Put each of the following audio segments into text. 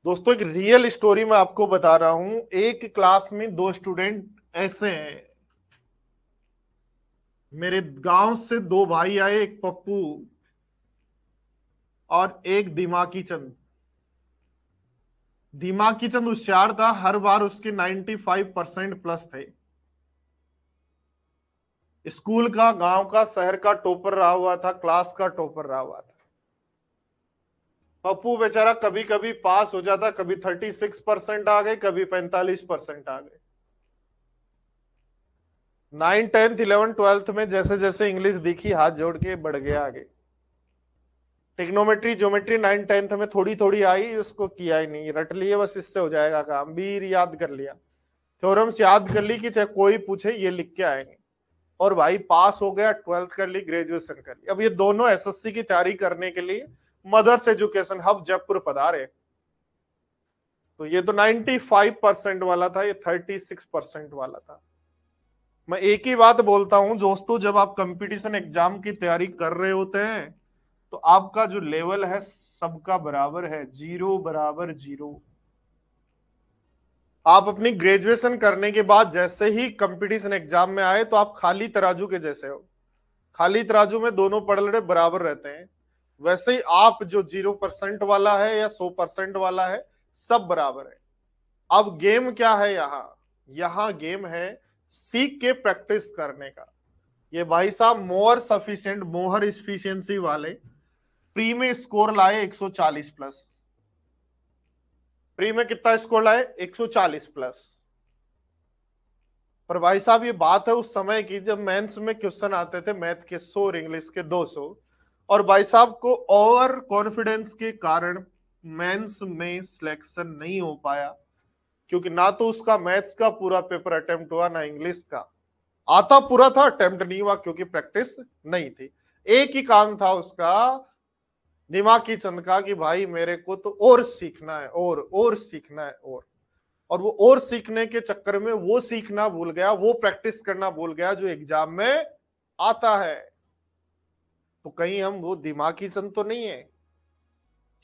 दोस्तों एक real story मैं आपको बता रहा हूं। एक क्लास में दो स्टूडेंट ऐसे हैं। मेरे गांव से दो भाई आए, एक पप्पू और एक दिमागी चंद। दिमागी चंद होशियार था, हर बार उसके 95% प्लस थे। स्कूल का, गांव का, शहर का टॉपर रहा हुआ था, क्लास का टॉपर रहा हुआ था। पप्पू बेचारा कभी कभी पास हो जाता, कभी 36% आ गए, कभी 45% आ गए। 9, 10, 11, 12 में जैसे जैसे इंग्लिश दिखी, हाथ जोड़ के बढ़ गया आगे। टिग्नोमेट्री, ज्योमेट्री 9, 10 में थोड़ी थोड़ी आई, उसको किया ही नहीं, रट लिए बस, इससे हो जाएगा काम, भी याद कर लिया। थ्योरम्स याद कर ली कि चाहे कोई पूछे ये लिख के आएंगे। और भाई पास हो गया, 12th कर ली, ग्रेजुएशन कर ली। अब ये दोनों एसएससी की तैयारी करने के लिए मदर्स एजुकेशन हब जयपुर पधारे। तो ये तो 95% वाला था, ये 36% वाला था। मैं एक ही बात बोलता हूं दोस्तों, जब आप कंपटीशन एग्जाम की तैयारी कर रहे होते हैं तो आपका जो लेवल है सबका बराबर है, जीरो बराबर जीरो। आप अपनी ग्रेजुएशन करने के बाद जैसे ही कंपटीशन एग्जाम में आए तो आप खाली तराजू के जैसे हो। खाली तराजू में दोनों पलड़े बराबर रहते हैं। वैसे ही आप जो 0% वाला है या 100% वाला है, सब बराबर है। अब गेम क्या है यहाँ? यहाँ गेम है सीख के प्रैक्टिस करने का। ये भाई साहब मोर सफिशिएंट, मोहर इफिशियंसी वाले प्री में स्कोर लाए 140 प्लस। प्री में कितना स्कोर लाए? 140 प्लस। पर भाई साहब ये बात है उस समय की जब मेंस में क्वेश्चन आते थे मैथ के 100 और इंग्लिश के 200। और भाई साहब को ओवर कॉन्फिडेंस के कारण मेंस में सिलेक्शन नहीं हो पाया, क्योंकि ना तो उसका मैथ्स का पूरा पेपर अटेम्प्ट हुआ, ना इंग्लिश का। आता पूरा था, अटेम्प्ट नहीं हुआ क्योंकि प्रैक्टिस नहीं थी। एक ही काम था उसका, दिमागी चंद का, कि भाई मेरे को तो और सीखना है, और सीखना है। और वो और सीखने के चक्कर में वो सीखना भूल गया, वो प्रैक्टिस करना भूल गया जो एग्जाम में आता है। तो कहीं हम वो दिमागी चंद तो नहीं है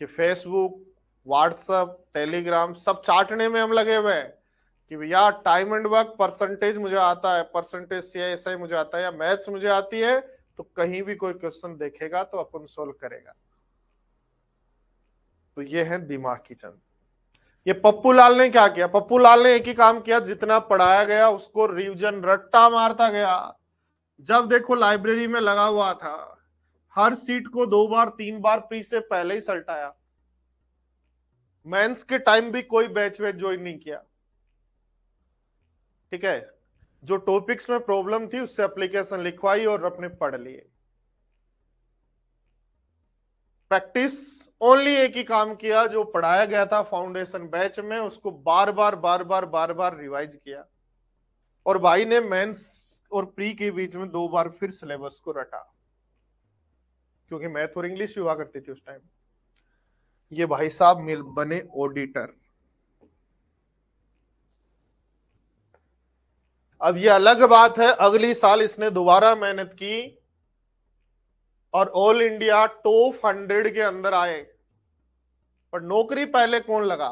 कि फेसबुक, व्हाट्सएप, टेलीग्राम सब चाटने में हम लगे हुए हैं कि भैया टाइम एंड वर्क परसेंटेज मुझे आता है, परसेंटेज सीआईएसआई मुझे आता है, या मैथ्स मुझे आती है, तो कहीं भी कोई क्वेश्चन देखेगा तो अपन सोल्व करेगा। तो ये है दिमागी चंद। ये पप्पू लाल ने क्या किया? पप्पू लाल ने एक ही काम किया, जितना पढ़ाया गया उसको रिवीजन रट्टा मारता गया। जब देखो लाइब्रेरी में लगा हुआ था, हर सीट को 2 बार 3 बार प्री से पहले ही सल्टाया। मेंस के टाइम भी कोई बैच वैच ज्वाइन नहीं किया। ठीक है, जो टॉपिक्स में प्रॉब्लम थी उससे एप्लीकेशन लिखवाई और अपने पढ़ लिए। प्रैक्टिस ओनली एक ही काम किया, जो पढ़ाया गया था फाउंडेशन बैच में उसको बार बार बार बार बार बार रिवाइज किया। और भाई ने मेंस और प्री के बीच में 2 बार फिर सिलेबस को रटा, क्योंकि मैथ और इंग्लिश भी हुआ करती थी उस टाइम। ये भाई साहब मिल बने ऑडिटर। अब ये अलग बात है, अगली साल इसने दोबारा मेहनत की और ऑल इंडिया टॉप 100 के अंदर आए। पर नौकरी पहले कौन लगा?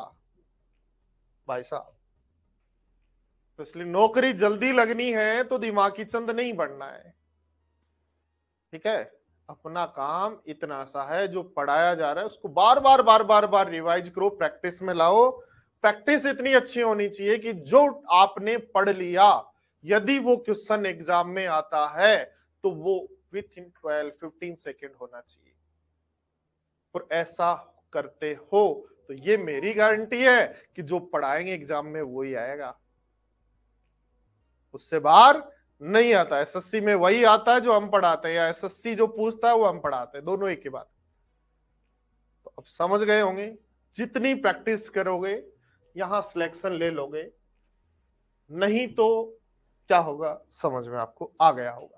भाई साहब। तो इसलिए नौकरी जल्दी लगनी है तो दिमागी चंद नहीं बनना है। ठीक है, अपना काम इतना सा है, जो पढ़ाया जा रहा है उसको बार बार बार बार बार रिवाइज करो, प्रैक्टिस में लाओ। प्रैक्टिस इतनी अच्छी होनी चाहिए कि जो आपने पढ़ लिया, यदि वो क्वेश्चन एग्जाम में आता है तो वो विथ इन 12-15 सेकेंड होना चाहिए। और ऐसा करते हो तो ये मेरी गारंटी है कि जो पढ़ाएंगे एग्जाम में वो ही आएगा, उससे बाहर नहीं आता। एसएससी में वही आता है जो हम पढ़ाते हैं, या एसएससी जो पूछता है वो हम पढ़ाते हैं, दोनों एक ही बात। तो अब समझ गए होंगे, जितनी प्रैक्टिस करोगे यहां सिलेक्शन ले लोगे, नहीं तो क्या होगा समझ में आपको आ गया होगा।